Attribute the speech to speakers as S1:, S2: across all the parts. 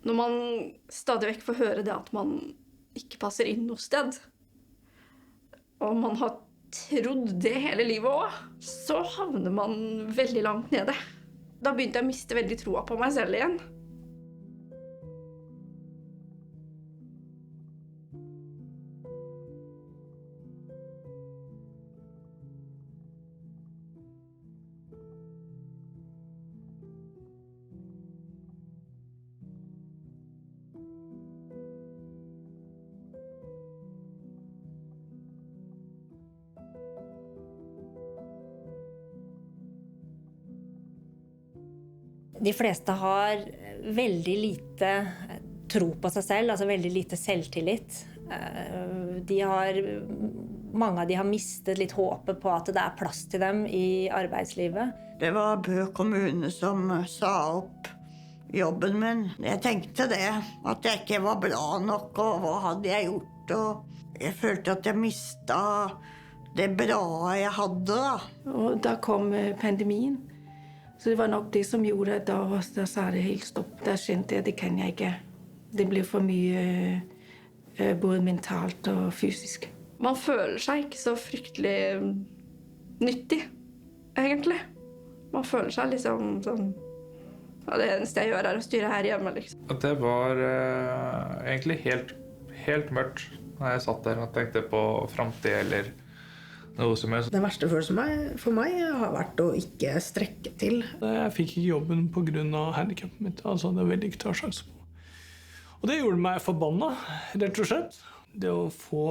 S1: Når man stadig vekk får høre det at man ikke passer inn noe sted, og man har trodd det hele livet også, så havner man veldig langt nede. Da begynte jeg å miste veldig troa på meg selv igjen.
S2: De fleste har veldig lite tro på seg selv, altså veldig lite selvtillit. Mange av de har mistet litt håpet på at det er plass til dem i arbeidslivet.
S3: Det var Bø kommune som sa opp jobben min. Jeg tenkte det, at jeg ikke var bra nok, og hva hadde jeg gjort, og jeg følte at jeg mistet det bra jeg hadde.
S4: Og da kom pandemien. Så det var nok det som gjorde at da sa det helt stopp. Da kjente jeg, det kan jeg ikke. Det ble for mye både mentalt og fysisk.
S1: Man føler seg ikke så fryktelig nyttig, egentlig. Man føler seg liksom sånn, ja, det eneste jeg gjør er å styre her hjemme, liksom.
S5: Det var egentlig helt mørkt når jeg satt der og tenkte på fremtid eller noe som helst.
S6: Den verste følelsen for meg har vært å ikke strekke til.
S7: Jeg fikk ikke jobben på grunn av handicapet mitt, altså det vil jeg ikke ta sjanse på. Og det gjorde meg forbanna, rett og slett. Det å få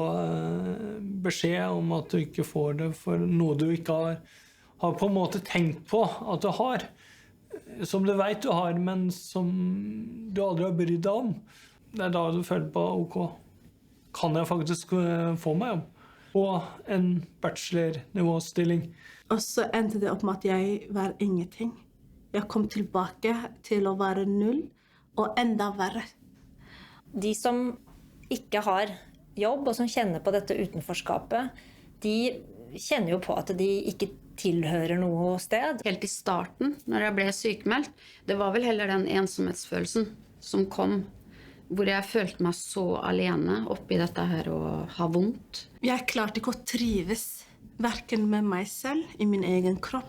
S7: beskjed om at du ikke får det for noe du ikke har på en måte tenkt på at du har, som du vet du har, men som du aldri har brydd deg om. Det er da du føler på, ok, kan jeg faktisk få meg jobb? Og en bachelor-nivåstilling.
S8: Og så endte det opp med at jeg var ingenting. Jeg kom tilbake til å være null, og enda verre.
S2: De som ikke har jobb, og som kjenner på dette utenforskapet, de kjenner jo på at de ikke tilhører noe sted.
S9: Helt i starten, når jeg ble sykemeldt, det var vel heller den ensomhetsfølelsen som kom, hvor jeg følte meg så alene oppi dette her og ha vondt.
S8: Jeg klarte ikke å trives, hverken med meg selv, i min egen kropp,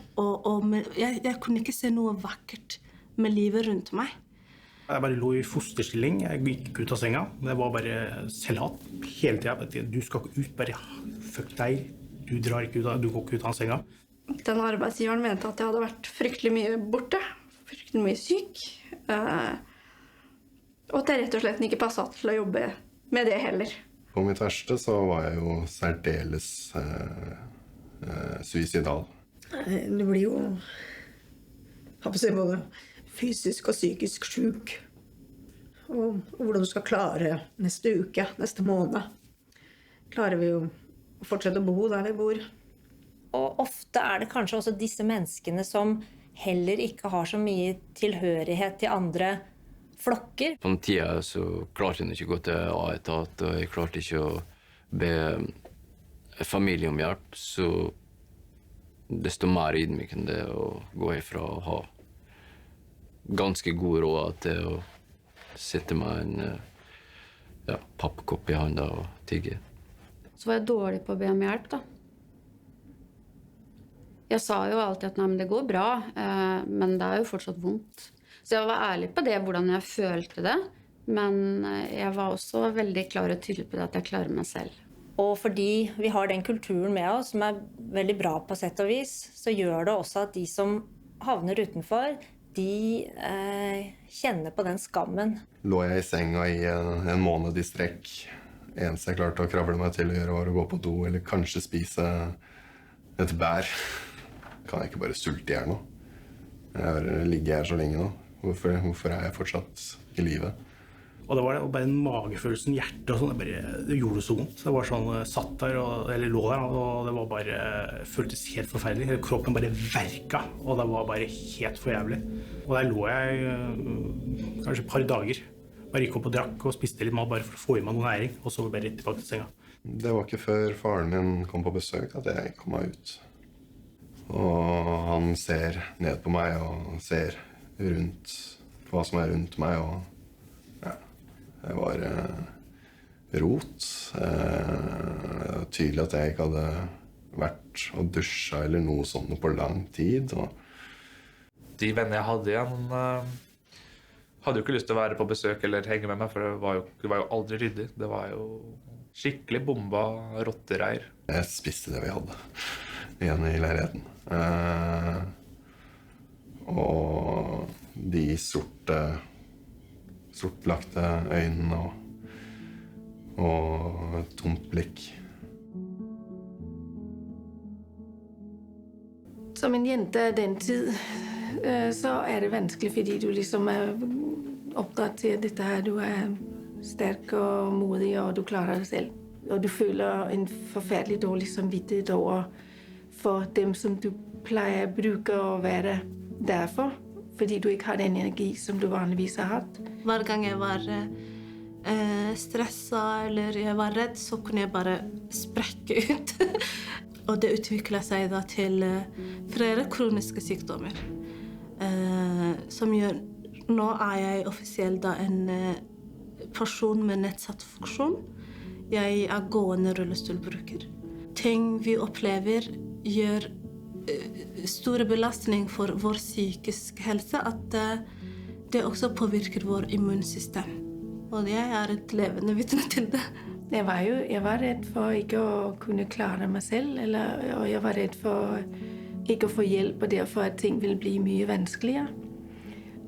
S8: jeg kunne ikke se noe vakkert med livet rundt meg.
S10: Jeg bare lå i fosterstilling, jeg gikk ikke ut av senga. Det var bare selvhat hele tiden. Du skal ikke ut, bare fuck deg. Du drar ikke ut, du går ikke ut av senga.
S1: Den arbeidsgiveren mente at jeg hadde vært fryktelig mye borte, fryktelig mye syk. Og at jeg rett og slett ikke passet til å jobbe med det heller.
S11: På mitt verste så var jeg jo særdeles suicidal.
S6: Du blir jo, har på å si, både fysisk og psykisk syk. Og hvordan du skal klare neste uke, neste måned. Klarer vi jo å fortsette å bo der vi bor.
S2: Og ofte er det kanskje også disse menneskene som heller ikke har så mye tilhørighet til andre flokker.
S12: På den tiden så klarte jeg ikke å gå til A-etat, og jeg klarte ikke å be familie om hjelp, så desto mer ydmykende å gå ifra å ha ganske god råd til å sitte med en pappkopp i hånda og tigge.
S9: Så var jeg dårlig på å be om hjelp, da. Jeg sa jo alltid at nei, men det går bra, men det er jo fortsatt vondt. Så jeg var ærlig på det, hvordan jeg følte det, men jeg var også veldig klar og tydelig på det at jeg klarer meg selv.
S2: Og fordi vi har den kulturen med oss, som er veldig bra på sett og vis, så gjør det også at de som havner utenfor, de kjenner på den skammen.
S11: Lå jeg i senga i en måned i strekk. Eneste jeg klarte å kravle meg til å gjøre var å gå på do, eller kanskje spise et bær. Kan jeg ikke bare sulte i hjel nå? Jeg har ligget her så lenge nå. Hvorfor er jeg fortsatt i livet?
S10: Og det var bare en magefølelsen, hjertet og sånn, det gjorde så vondt. Det var sånn, satt der, eller lå der, og det var bare, føltes helt forferdelig. Kroppen bare verka, og det var bare helt for jævlig. Og der lå jeg kanskje et par dager. Bare gikk opp og drakk og spiste litt mat bare for å få i meg noe næring, og så bare rett tilbake til senga.
S11: Det var ikke før faren min kom på besøk at jeg kom meg ut. Og han ser ned på meg og ser rundt hva som er rundt meg, og Jeg var rot. Tydelig at jeg ikke hadde vært og dusja eller noe sånt på lang tid.
S5: De vennene jeg hadde igjen, hadde jo ikke lyst til å være på besøk eller henge med meg, for det var jo aldri ryddig. Det var jo skikkelig bomba rottereir.
S11: Jeg spiste det vi hadde igjen i leiligheten. Og de sortlagte øynene og et tomt blikk.
S4: Som en jente af den tid, så det vanskelig, fordi du liksom opdraget til at dette her, du stærk og modig, og du klarer det selv. Og du føler en forfærdelig dårlig samvittighed over for dem, som du plejer at bruke og være der for, fordi du ikke har den energi, som du vanligvis har hatt.
S8: Hver gang jeg var stresset eller jeg var redd, så kunne jeg bare sprekke ut. Og det utviklet seg da til flere kroniske sykdommer. Som gjør, nå jeg offisielt da en person med nedsatt funksjon. Jeg gående rullestolbruker. Ting vi opplever gjør store belastning for vår psykiske helse, at det også påvirker vår immunsystem. Og jeg et levende vitne til det.
S4: Jeg var redd for ikke å kunne klare meg selv, og jeg var redd for ikke å få hjelp, og derfor at ting ville bli mye vanskeligere.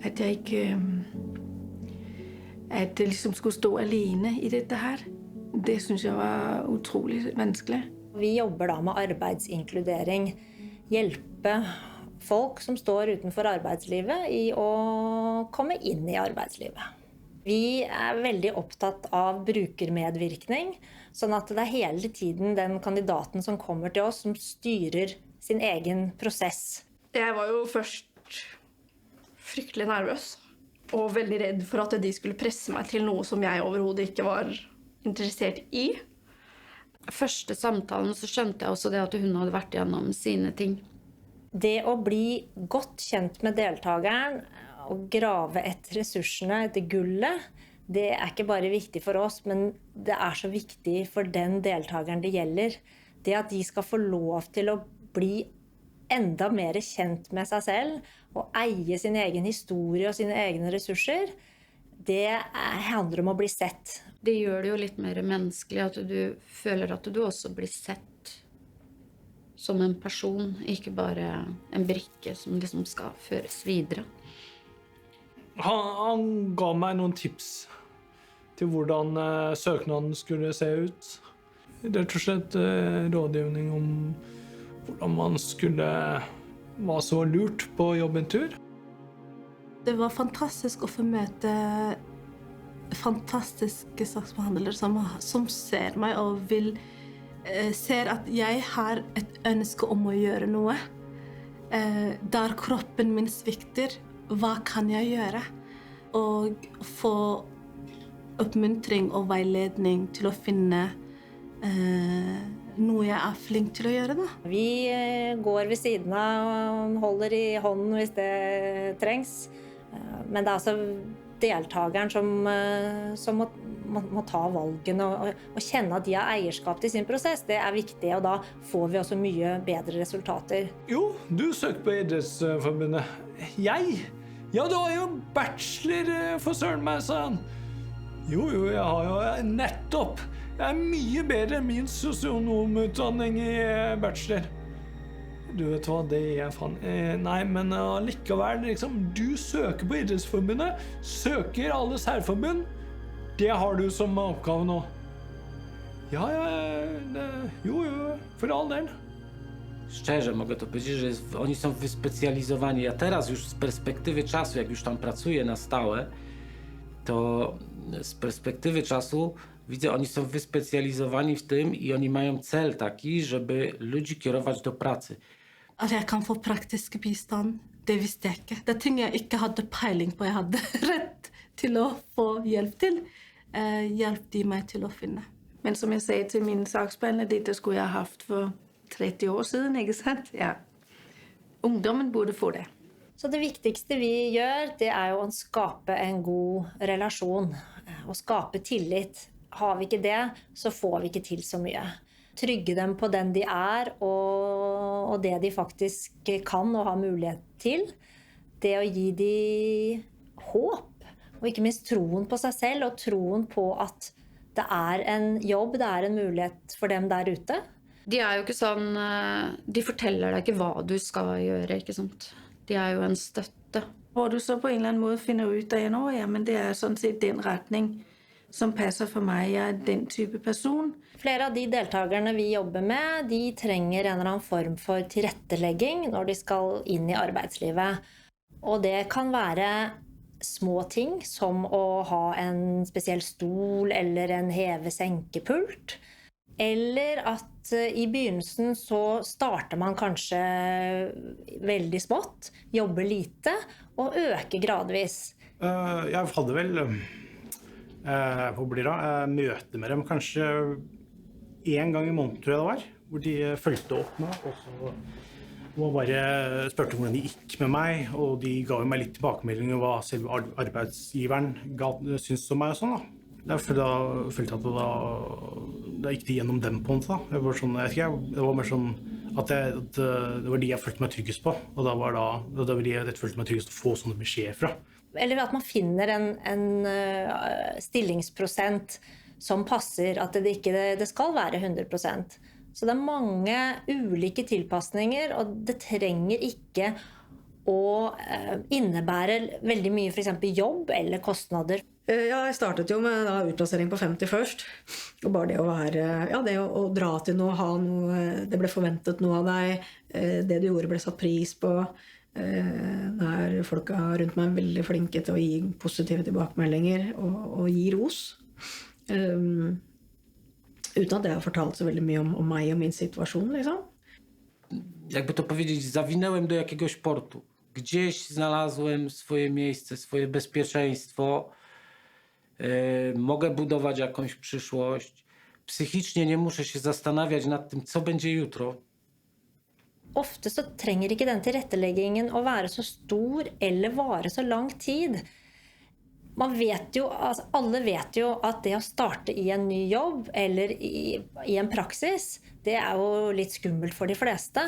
S4: At jeg ikke at jeg liksom skulle stå alene i dette her. Det synes jeg var utrolig vanskelig.
S2: Vi jobber da med arbeidsinkludering. Hjelpe folk som står utenfor arbeidslivet i å komme inn i arbeidslivet. Vi veldig opptatt av brukermedvirkning, sånn at det hele tiden den kandidaten som kommer til oss, som styrer sin egen prosess.
S1: Jeg var jo først fryktelig nervøs, og veldig redd for at de skulle presse meg til noe som jeg overhodet ikke var interessert i.
S9: Første samtalen så skjønte jeg også det at hun hadde vært gjennom sine ting.
S2: Det å bli godt kjent med deltakeren, og grave etter ressursene, etter gullet, det ikke bare viktig for oss, men det så viktig for den deltakeren det gjelder. Det at de skal få lov til å bli enda mer kjent med seg selv, og eie sin egen historie og sine egne ressurser, det handler om å bli sett.
S9: Det gjør det jo litt mer menneskelig, at du føler at du også blir sett som en person, ikke bare en brikke som liksom skal føres videre.
S7: Han ga meg noen tips til hvordan søknaden skulle se ut. Rett og slett rådgivning om hvordan man skulle være så lurt på jobbintur.
S8: Det var fantastisk å få møte fantastiske saksbehandlere som ser meg og ser at jeg har et ønske om å gjøre noe. Der kroppen min svikter, hva kan jeg gjøre? Og få oppmuntring og veiledning til å finne noe jeg flink til å gjøre. Da.
S2: Vi går ved siden av, holder i hånden hvis det trengs. Men det altså deltakeren som må ta valgene og kjenne at de har eierskap til sin prosess. Det viktig, og da får vi også mye bedre resultater.
S7: Jo, du søkte på Idrettsforbundet. Jeg? Ja, du har jo bachelor for søren meg, sa han. Jo, jeg har jo nettopp. Jeg mye bedre enn min sosionomutdanning i bachelor. Du vet hva, det faen. Nei, men likevel, liksom, du søker på Idrettsforbundet, søker alle særforbund. Det har du som oppgave nå. Ja, jo, for all del.
S13: Szczerze mogę to powiedzieć, że oni są wyspecjalizowani. Ja teraz już z perspektywy czasu, jak już tam pracuję na stałe, to z perspektywy czasu widzę, oni są wyspecjalizowani w tym i oni mają cel taki, żeby ludzi kierować do pracy.
S8: At jeg kan få praktisk bistand, det visste jeg ikke. Det ting jeg ikke hadde peiling på, jeg hadde rett til å få hjelp til, hjelp de meg til å finne.
S4: Men som jeg sagde til min saksbehandler, det skulle jeg ha haft for 30 år siden, ikke sant? Ja. Ungdommen burde få det.
S2: Så det viktigste vi gjør, det jo å skape en god relasjon. å skape tillit. Har vi ikke det, så får vi ikke til så mye. Trygge dem på den de er, og det de faktisk kan og har mulighet til. Det å gi de håp, og ikke minst troen på seg selv, og troen på at det er en jobb, det er en mulighet for dem der ute.
S9: De jo ikke sånn, de forteller deg ikke hva du skal gjøre, ikke sant? De jo en støtte.
S4: Hvor du så på en eller annen måte finner ut av nå, ja, men det sånn sett den retning som passer for meg. Jeg den type person.
S2: Flere av de deltakerne vi jobber med, de trenger en eller annen form for tilrettelegging når de skal inn i arbeidslivet. Og det kan være små ting, som å ha en spesiell stol eller en heve-senkepult. Eller at i begynnelsen så starter man kanskje veldig smått, jobber lite og øker gradvis.
S10: Jeg hadde vel møte med dem kanskje 1 gang i måneden, tror jeg det var, hvor de fulgte opp meg, og så bare spurte hvordan de gikk med meg, og de ga meg litt tilbakemelding om hva selve arbeidsgiveren syntes om meg og sånn da. Derfor da følte jeg at da gikk de gjennom dem på en måte da. Det var mer sånn at det var de jeg følte meg tryggest på, og da var det de jeg følte meg tryggest å få sånne beskjeder fra.
S2: Eller at man finner en stillingsprosent som passer, at det skal være 100%. Så det mange ulike tilpasninger, og det trenger ikke å innebære veldig mye for eksempel jobb eller kostnader.
S6: Ja, jeg startet jo med utplassering på 50 først. Og bare det å være, det å dra til noe, ha noe, det ble forventet noe av deg, det du gjorde ble satt pris på. Der folka rundt meg veldig flinke til å gi positive tilbakemeldinger og gi ros. Uten at det har fortalt så veldig mye om meg og min situasjon, liksom.
S13: Jakby to powiedzieć, zawinęłem do jakiegoś portu. Gdzieś znalazłem swoje miejsce, swoje bezpieczeństwo. Mogę budować jakąś przyszłość. Psychicznie nie muszę się zastanawiać nad tym, co będzie jutro.
S2: Ofte så trenger ikke den tilretteleggingen å være så stor eller vare så lang tid. Alle vet jo at det å starte i en ny jobb eller i en praksis, det jo litt skummelt for de fleste.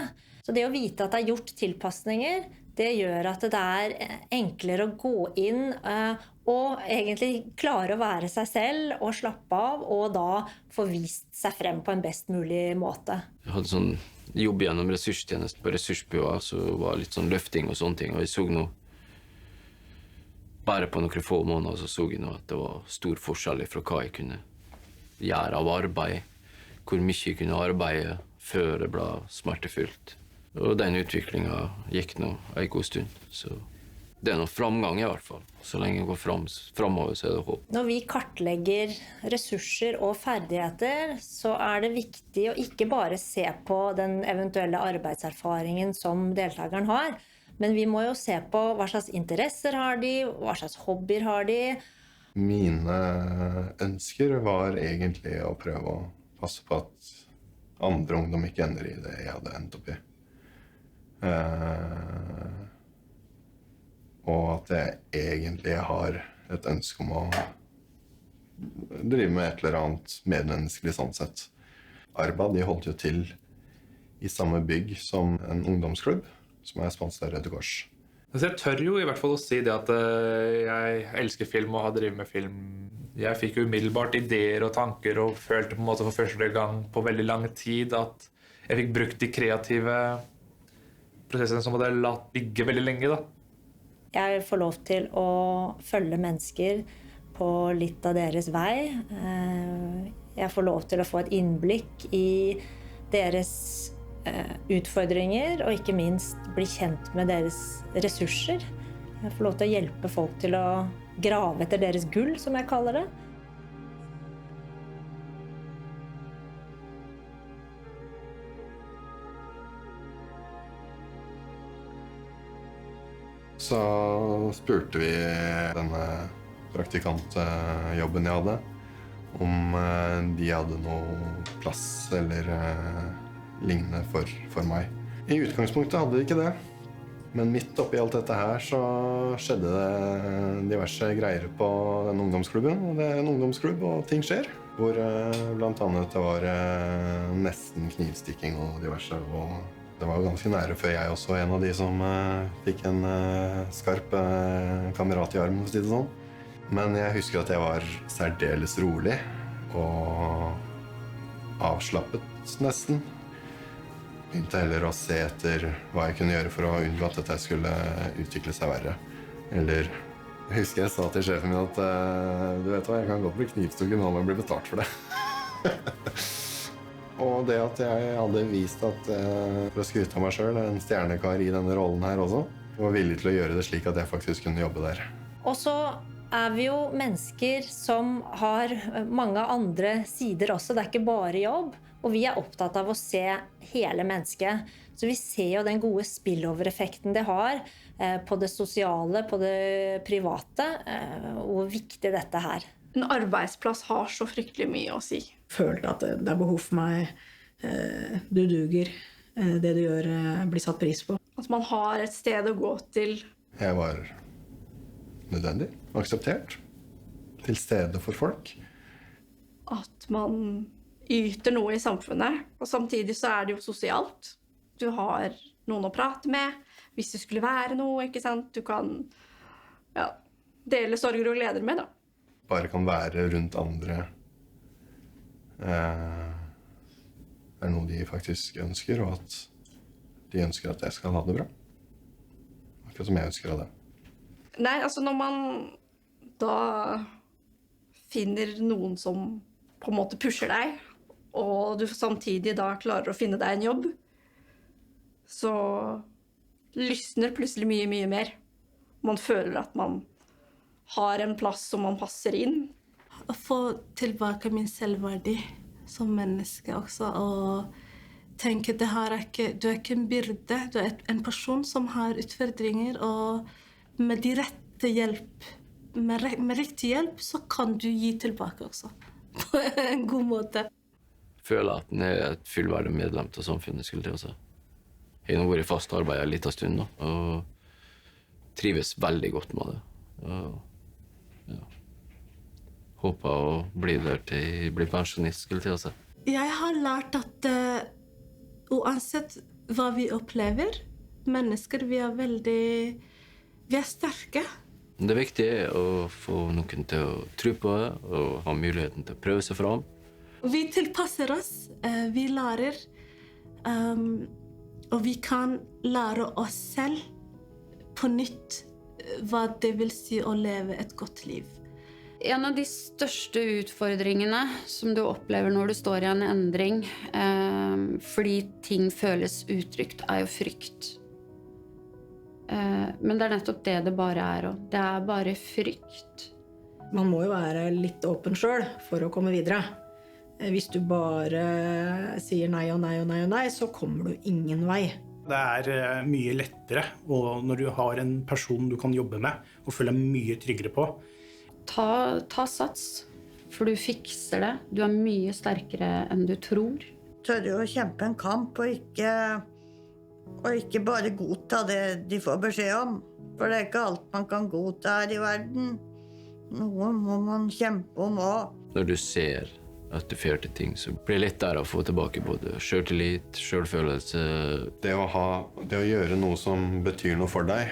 S2: Så det å vite at det gjort tilpasninger, det gjør at det enklere å gå inn og egentlig klare å være seg selv og slappe av, og da få vist seg frem på en best mulig måte.
S12: Jeg hadde sånn jobb gjennom ressurstjenest på ressursbyrået, så var litt sånn løfting og sånne ting, og jeg så nå bare på noen få måneder så jeg nå at det var stor forskjell fra hva jeg kunne gjøre av arbeid, hvor mye jeg kunne arbeide før det ble smertefullt. Og den utviklingen gikk nå en god stund, så det noen framgang i hvert fall. Så lenge jeg går fremover, så det håp.
S2: Når vi kartlegger ressurser og ferdigheter, så det viktig å ikke bare se på den eventuelle arbeidserfaringen som deltakeren har, men vi må jo se på hva slags interesser har de, hva slags hobbyer har de.
S11: Mine ønsker var egentlig å prøve å passe på at andre ungdom ikke ender i det jeg hadde endt opp i. Og at jeg egentlig har et ønske om å drive med et eller annet medmenneskelig sånn sett. Arba, de holdt jo til i samme bygg som en ungdomsklubb, som sponset av Røde Kors.
S5: Så jeg tør jo i hvert fall å si det at jeg elsker film og har drevet med film. Jeg fikk umiddelbart ideer og tanker og følte på en måte for første gang på veldig lang tid at jeg fikk brukt de kreative prosessene som hadde latt ligge veldig lenge da.
S2: Jeg får lov til å følge mennesker på litt av deres vei. Jeg får lov til å få et innblikk i deres utfordringer, og ikke minst bli kjent med deres ressurser. Jeg får lov til å hjelpe folk til å grave etter deres gull, som jeg kaller det.
S11: Så spurte vi denne praktikantjobben jeg hadde, om de hadde noe plass eller lignende for meg. I utgangspunktet hadde de ikke det. Men midt oppi alt dette her så skjedde det diverse greier på den ungdomsklubben. Det er en ungdomsklubb, og ting skjer. Hvor blant annet det var nesten knivstikking og diverse. Og det var ganske nære før jeg også var en av de som fikk en skarp kamerat i armen, for å si det sånn. Men jeg husker at jeg var særdeles rolig og avslappet nesten. Begynte heller å se etter hva jeg kunne gjøre for å unngå at dette skulle utvikle seg verre. Eller jeg husker jeg sa til sjefen min at du vet hva, jeg kan godt bli knivstukket nå, men jeg blir betalt for det. Og det at jeg hadde vist at for å skryte av meg selv, en stjernekar i denne rollen her også, var villig til å gjøre det slik at jeg faktisk kunne jobbe der.
S2: Og så er vi jo mennesker som har mange andre sider også. Det er ikke bare jobb. Og vi er opptatt av å se hele mennesket. Så vi ser jo den gode spillover-effekten det har på det sosiale, på det private, og hvor viktig dette er.
S1: En arbeidsplass har så fryktelig mye å si.
S6: Føler at det er behov for meg. Du duger. Det du gjør blir satt pris på.
S1: At man har et sted å gå til.
S11: Jeg var nødvendig, akseptert, til stede for folk.
S1: At man yter noe i samfunnet, og samtidig så er det jo sosialt. Du har noen å prate med, hvis det skulle være noe, ikke sant? Du kan dele sorger og gleder med, da.
S11: Bare kan være rundt andre. Er noe de faktisk ønsker, og at de ønsker at jeg skal ha det bra. Akkurat som jeg ønsker av det.
S1: Nei, altså når man da finner noen som på en måte pusher deg, og du samtidig da klarer å finne deg en jobb, så lysner plutselig mye, mye mer. Man føler at man har en plass som man passer inn.
S8: Å få tilbake min selvverdi som menneske også, og tenke at du er ikke en byrde, du er en person som har utfordringer, og med de rette hjelp, med riktig hjelp, så kan du gi tilbake også. På en god måte.
S12: Føler at den er et fullverdig medlem til samfunnet, skulle jeg si. Jeg har nå vært i fast arbeid en liten stund nå, og trives veldig godt med det. Og, håper å bli der til jeg blir pensjonist, skulle jeg si.
S8: Jeg har lært at uansett hva vi opplever, mennesker, vi er sterke.
S12: Det viktige er å få noen til å tro på det, og ha muligheten til å prøve seg fram.
S8: Vi tilpasser oss, vi lærer, og vi kan lære oss selv på nytt hva det vil si å leve et godt liv.
S9: En av de største utfordringene som du opplever når du står i en endring, fordi ting føles utrygt, er jo frykt. Men det er nettopp det det bare er, og det er bare frykt.
S6: Man må jo være litt åpen selv for å komme videre. Hvis du bare sier nei og nei og nei og nei, så kommer du ingen vei.
S10: Det er mye lettere, og når du har en person du kan jobbe med, og føler deg mye tryggere på.
S9: Ta sats, for du fikser det. Du er mye sterkere enn du tror.
S3: Tørre å kjempe en kamp, og ikke bare godta det de får beskjed om. For det er ikke alt man kan godta her i verden. Noe må man kjempe om også.
S12: Når du ser at du får til ting, så blir det lettere å få tilbake både selvtillit, selvfølelse.
S11: Det å gjøre noe som betyr noe for deg,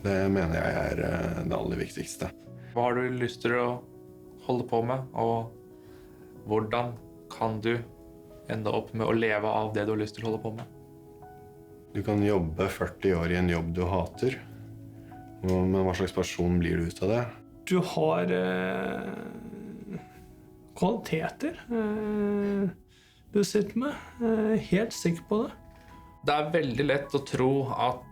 S11: det mener jeg er det aller viktigste.
S5: Hva har du lyst til å holde på med, og hvordan kan du ende opp med å leve av det du har lyst til å holde på med?
S11: Du kan jobbe 40 år i en jobb du hater, men hva slags person blir du ut av det?
S7: Du har kvaliteter du sitter med. Helt sikker på det.
S5: Det er veldig lett å tro at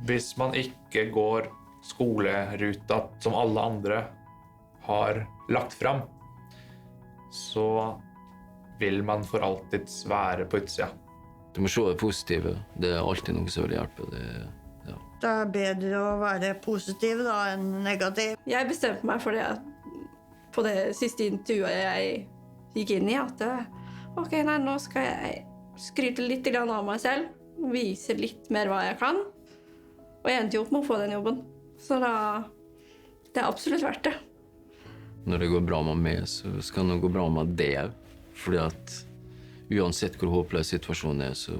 S5: hvis man ikke går skoleruta som alle andre har lagt fram, så vil man for alltid være på utsida.
S12: Du må se det positive. Det er alltid noe som vil hjelpe.
S3: Det er bedre å være positiv da enn negativ.
S1: Jeg bestemte meg for det på det siste intervjuet jeg gikk inn i, at ok, nå skal jeg skryte litt av meg selv, vise litt mer hva jeg kan. Og jeg endte jo opp med å få den jobben. Så det er absolutt verdt det.
S12: Når det går bra med meg, så skal det gå bra med det. Fordi at uansett hvor håpløs situasjonen er, så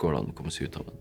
S12: går det an å komme seg ut av den.